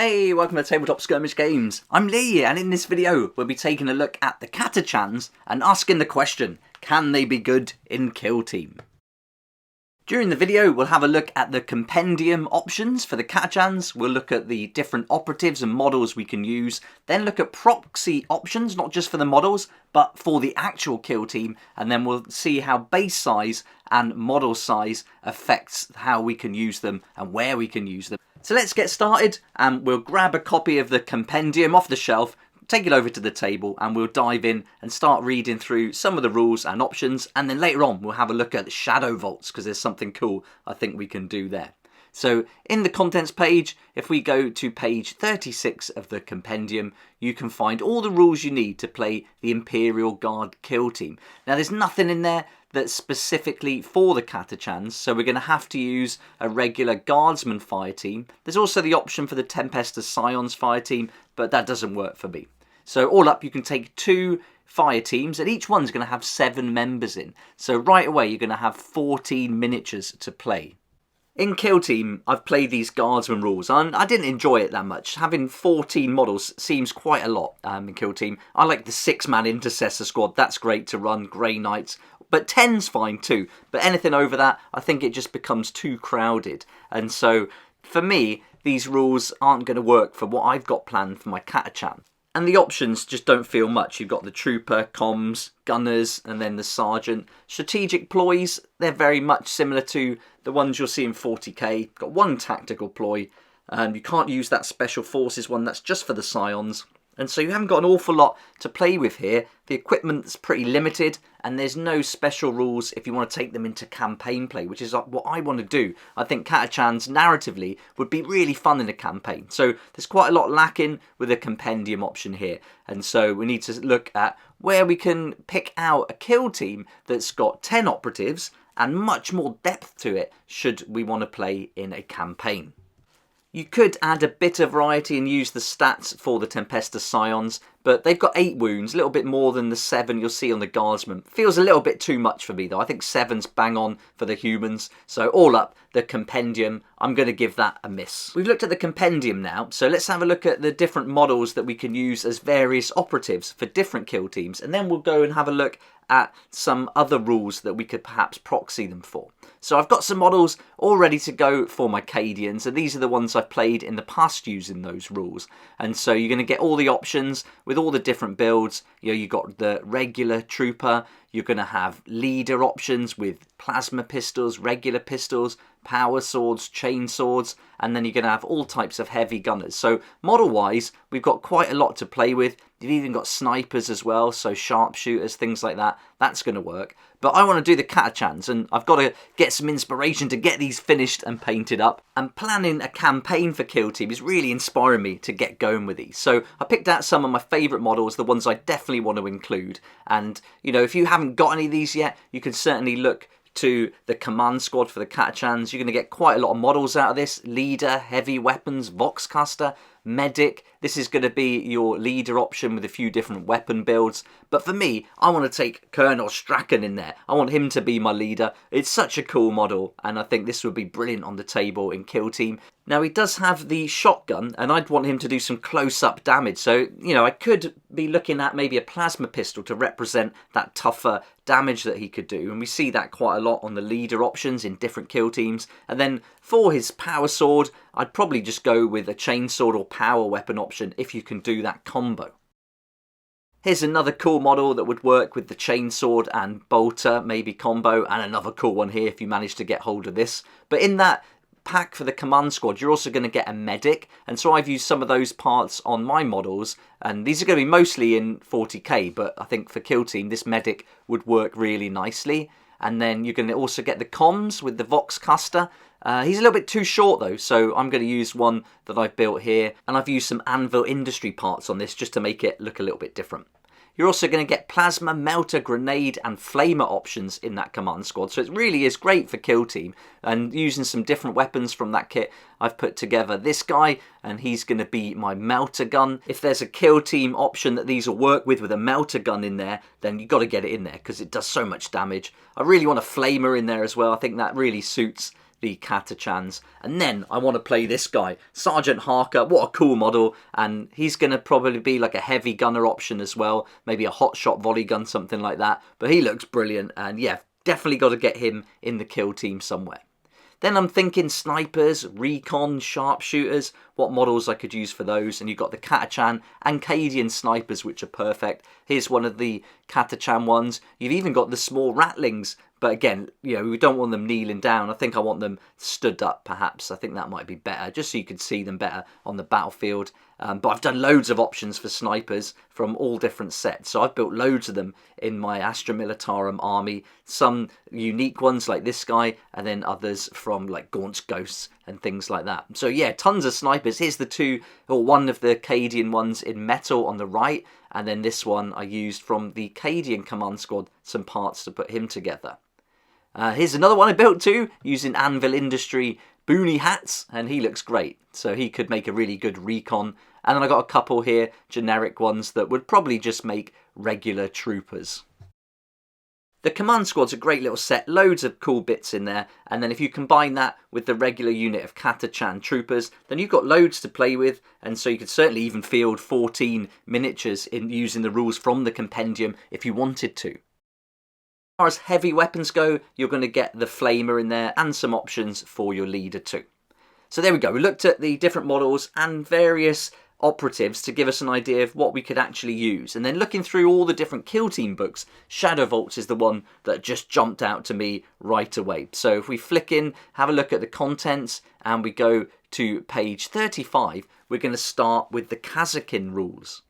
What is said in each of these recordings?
Hey, welcome to Tabletop Skirmish Games. I'm Lee, and in this video we'll be taking a look at the CATACHANs and asking the question, can they be good in Kill Team? During the video we'll have a look at the compendium options for the CATACHANs, we'll look at the different operatives and models we can use, then look at proxy options, not just for the models, but for the actual Kill Team, and then we'll see how base size and model size affects how we can use them and where we can use them. So let's get started, and we'll grab a copy of the compendium off the shelf, take it over to the table, and we'll dive in and start reading through some of the rules and options, and then later on we'll have a look at the shadow vaults because there's something cool I think we can do there. So in the contents page, if we go to page 36 of the compendium, you can find all the rules you need to play the Imperial Guard Kill Team. Now there's nothing in there that's specifically for the CATACHANs, so we're going to have to use a regular Guardsman fire team. There's also the option for the Tempestus Scions fire team, but that doesn't work for me. So all up, you can take 2 fire teams, and each one's going to have 7 members in. So right away, you're going to have 14 miniatures to play. In Kill Team, I've played these Guardsman rules, and I didn't enjoy it that much. Having 14 models seems quite a lot in Kill Team. I like the 6-man Intercessor squad, that's great to run, Grey Knights, but 10's fine too. But anything over that, I think it just becomes too crowded. And so, for me, these rules aren't going to work for what I've got planned for my CATACHAN. And the options just don't feel much. You've got the Trooper, Comms, Gunners, and then the Sergeant. Strategic ploys, they're very much similar to the ones you'll see in 40k. Got 1 tactical ploy, and you can't use that Special Forces one, that's just for the Scions. And so you haven't got an awful lot to play with here. The equipment's pretty limited, and there's no special rules if you want to take them into campaign play, which is what I want to do. I think CATACHANs narratively would be really fun in a campaign. So there's quite a lot lacking with a compendium option here. And so we need to look at where we can pick out a kill team that's got 10 operatives and much more depth to it should we want to play in a campaign. You could add a bit of variety and use the stats for the Tempestus Scions, but they've got 8 wounds, a little bit more than the 7 you'll see on the Guardsman. Feels a little bit too much for me though. I think 7's bang on for the humans. So all up, the compendium, I'm going to give that a miss. We've looked at the compendium now, so let's have a look at the different models that we can use as various operatives for different kill teams, and then we'll go and have a look at some other rules that we could perhaps proxy them for. So I've got some models all ready to go for my Cadians, and these are the ones I've played in the past using those rules. And so you're going to get all the options with all the different builds. You know, you've got the regular Trooper, you're going to have leader options with plasma pistols, regular pistols, power swords, chain swords, and then you're going to have all types of heavy gunners. So model-wise, we've got quite a lot to play with. You've even got snipers as well, so sharpshooters, things like that. That's going to work. But I want to do the CATACHANs, and I've got to get some inspiration to get these finished and painted up. And planning a campaign for Kill Team is really inspiring me to get going with these. So I picked out some of my favourite models, the ones I definitely want to include. And, you know, if you haven't got any of these yet, you can certainly look to the command squad for the CATACHANs. You're going to get quite a lot of models out of this. Leader, heavy weapons, Voxcaster, medic. This is going to be your leader option with a few different weapon builds. But for me, I want to take Colonel Strachan in there. I want him to be my leader. It's such a cool model, and I think this would be brilliant on the table in Kill Team. Now, he does have the shotgun, and I'd want him to do some close-up damage. So, you know, I could be looking at maybe a plasma pistol to represent that tougher damage that he could do. And we see that quite a lot on the leader options in different kill teams. And then for his power sword, I'd probably just go with a chainsword or power weapon option if you can do that combo. Here's another cool model that would work with the chainsword and bolter maybe combo, and another cool one here if you manage to get hold of this. But in that pack for the command squad, you're also going to get a medic, and so I've used some of those parts on my models, and these are going to be mostly in 40k, but I think for Kill Team this medic would work really nicely. And then you're going to also get the comms with the Voxcaster. He's a little bit too short though, so I'm going to use one that I've built here, and I've used some Anvil Industry parts on this just to make it look a little bit different. You're also going to get plasma, melter, grenade and flamer options in that command squad. So it really is great for Kill Team. And using some different weapons from that kit, I've put together this guy, and he's going to be my melter gun. If there's a Kill Team option that these will work with a melter gun in there, then you've got to get it in there because it does so much damage. I really want a flamer in there as well. I think that really suits the CATACHANs. And then I want to play this guy, Sergeant Harker. What a cool model, and he's going to probably be like a heavy gunner option as well, maybe a hot shot volley gun, something like that. But he looks brilliant, and yeah, definitely got to get him in the kill team somewhere. Then I'm thinking snipers, recon, sharpshooters, what models I could use for those. And you've got the CATACHAN and Cadian snipers, which are perfect. Here's one of the CATACHAN ones. You've even got the small ratlings. But again, you know, we don't want them kneeling down. I think I want them stood up, perhaps. I think that might be better, just so you could see them better on the battlefield. But I've done loads of options for snipers from all different sets. So I've built loads of them in my Astra Militarum army. Some unique ones like this guy, and then others from like Gaunt's Ghosts and things like that. So yeah, tons of snipers. Here's the two, or one of the Cadian ones in metal on the right. And then this one I used from the Cadian command squad, some parts to put him together. Here's another one I built too, using Anvil Industry boonie hats, and he looks great. So he could make a really good recon. And then I got a couple here, generic ones that would probably just make regular troopers. The command squad's a great little set, loads of cool bits in there, and then if you combine that with the regular unit of CATACHAN troopers, then you've got loads to play with, and so you could certainly even field 14 miniatures in using the rules from the compendium if you wanted to. As far as heavy weapons go, you're going to get the flamer in there and some options for your leader too. So there we go, we looked at the different models and various operatives to give us an idea of what we could actually use. And then looking through all the different kill team books, Shadow Vaults is the one that just jumped out to me right away. So if we flick in, have a look at the contents, and we go to page 35, we're going to start with the CATACHAN rules.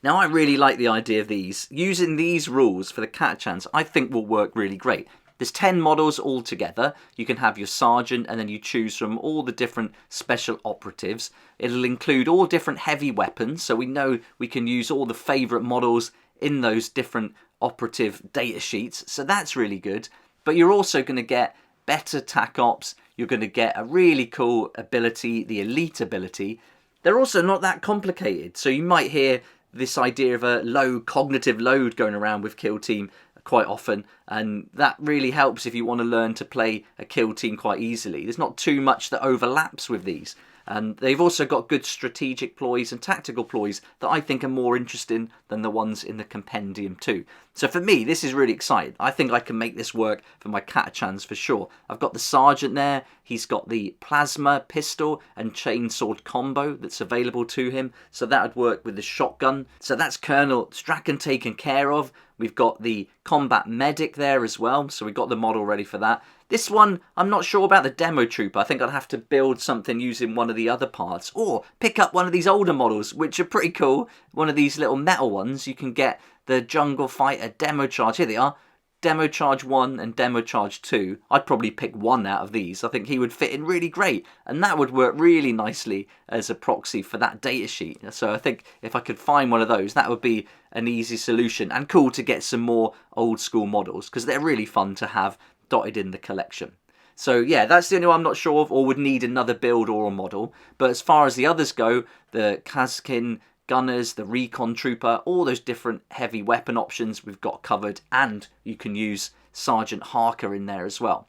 Now, I really like the idea of these. Using these rules for the CATACHANs, I think will work really great. There's 10 models altogether. You can have your sergeant, and then you choose from all the different special operatives. It'll include all different heavy weapons, so we know we can use all the favourite models in those different operative data sheets. So that's really good. But you're also going to get better TAC ops. You're going to get a really cool ability, the elite ability. They're also not that complicated. So you might hear this idea of a low cognitive load going around with Kill Team quite often, and that really helps if you want to learn to play a kill team quite easily. There's not too much that overlaps with these, and they've also got good strategic ploys and tactical ploys that I think are more interesting than the ones in the compendium too. So for me, this is really exciting. I think I can make this work for my CATACHANs for sure. I've got the sergeant there. He's got the plasma pistol and chainsword combo that's available to him, so that would work with the shotgun. So that's Colonel Strachan taken care of. We've got the combat medic there as well, so we've got the model ready for that. This one, I'm not sure about the demo trooper. I think I'd have to build something using one of the other parts, or pick up one of these older models, which are pretty cool. One of these little metal ones. You can get the Jungle Fighter Demo Charge. Here they are. Demo Charge 1 and Demo Charge 2. I'd probably pick one out of these. I think he would fit in really great, and that would work really nicely as a proxy for that data sheet. So I think if I could find one of those, that would be an easy solution, and cool to get some more old school models, because they're really fun to have dotted in the collection. So yeah, that's the only one I'm not sure of, or would need another build or a model. But as far as the others go, the CATACHAN gunners, the recon trooper, all those different heavy weapon options we've got covered, and you can use Sergeant Harker in there as well.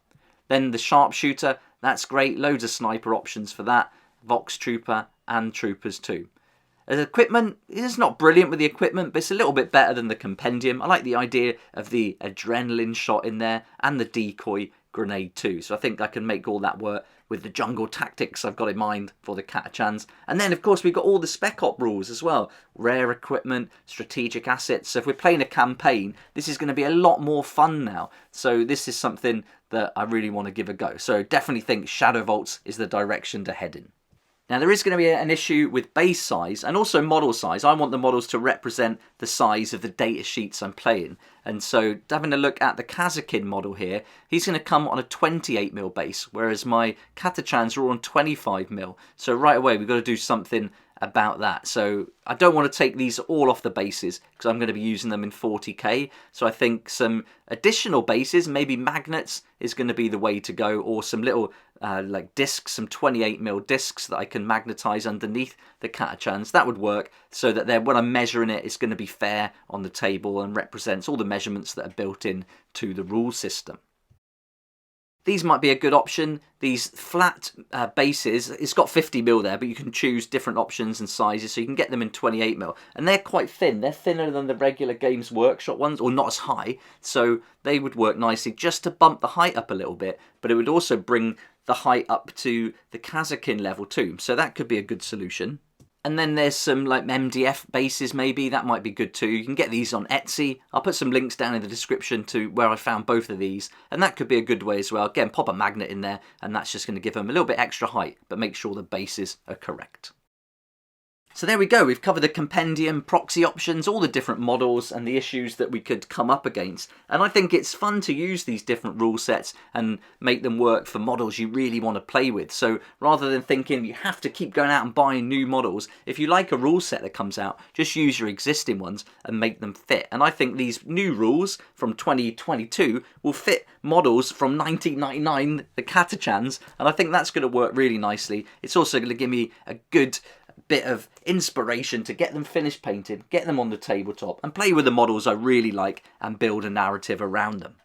Then the sharpshooter, that's great, loads of sniper options for that, Vox trooper and troopers too. As equipment, it's not brilliant with the equipment, but it's a little bit better than the compendium. I like the idea of the adrenaline shot in there and the decoy grenade too. So I think I can make all that work with the jungle tactics I've got in mind for the CATACHANs. And then, of course, we've got all the spec op rules as well. Rare equipment, strategic assets. So if we're playing a campaign, this is going to be a lot more fun now. So this is something that I really want to give a go. So definitely think Shadow Vaults is the direction to head in. Now, there is going to be an issue with base size and also model size. I want the models to represent the size of the data sheets I'm playing. And so, having a look at the CATACHAN model here, he's going to come on a 28mm base, whereas my CATACHANs are all on 25mm. So right away, we've got to do something about that. So I don't want to take these all off the bases, because I'm going to be using them in 40k. So I think some additional bases, maybe magnets, is going to be the way to go, or some little like discs, some 28mm discs that I can magnetize underneath the CATACHANs. That would work, so that when I'm measuring it, it's going to be fair on the table and represents all the measurements that are built in to the rule system. these might be a good option. These flat bases, it's got 50mm there, but you can choose different options and sizes, so you can get them in 28mm. And they're quite thin. They're thinner than the regular Games Workshop ones, or not as high, so they would work nicely just to bump the height up a little bit, but it would also bring the height up to the CATACHAN level too, so that could be a good solution. And then there's some like MDF bases maybe, that might be good too. You can get these on Etsy. I'll put some links down in the description to where I found both of these, and that could be a good way as well. Again, pop a magnet in there and that's just going to give them a little bit extra height, but make sure the bases are correct. So there we go, we've covered the compendium, proxy options, all the different models and the issues that we could come up against. And I think it's fun to use these different rule sets and make them work for models you really want to play with. So rather than thinking you have to keep going out and buying new models, if you like a rule set that comes out, just use your existing ones and make them fit. And I think these new rules from 2022 will fit models from 1999, the CATACHANs, and I think that's going to work really nicely. It's also going to give me a good bit of inspiration to get them finished painted, get them on the tabletop and play with the models I really like and build a narrative around them.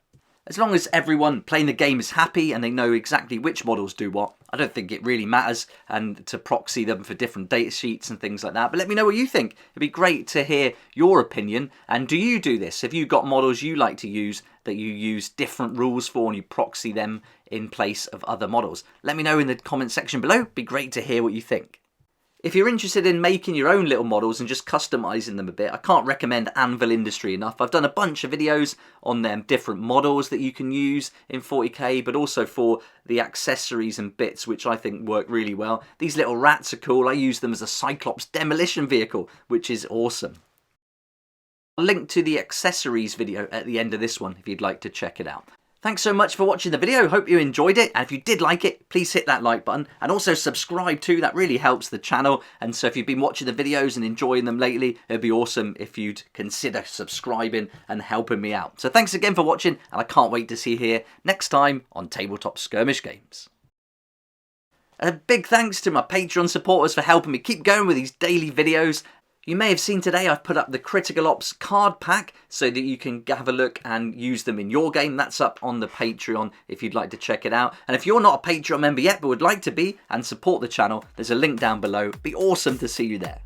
As long as everyone playing the game is happy and they know exactly which models do what, I don't think it really matters, and to proxy them for different data sheets and things like that. But let me know what you think. It'd be great to hear your opinion. And do you do this? Have you got models you like to use that you use different rules for and you proxy them in place of other models? Let me know in the comment section below. It'd be great to hear what you think. If you're interested in making your own little models and just customizing them a bit, I can't recommend Anvil Industry enough. I've done a bunch of videos on them different models that you can use in 40k, but also for the accessories and bits, which I think work really well. These little rats are cool. I use them as a Cyclops demolition vehicle, which is awesome. I'll link to the accessories video at the end of this one if you'd like to check it out. Thanks so much for watching the video, hope you enjoyed it, and if you did like it, please hit that like button, and also subscribe too, that really helps the channel. And so if you've been watching the videos and enjoying them lately, it'd be awesome if you'd consider subscribing and helping me out. So thanks again for watching, and I can't wait to see you here next time on Tabletop Skirmish Games. A big thanks to my Patreon supporters for helping me keep going with these daily videos. You may have seen today I've put up the Critical Ops card pack so that you can have a look and use them in your game. That's up on the Patreon if you'd like to check it out. And if you're not a Patreon member yet but would like to be and support the channel, there's a link down below. It'd be awesome to see you there.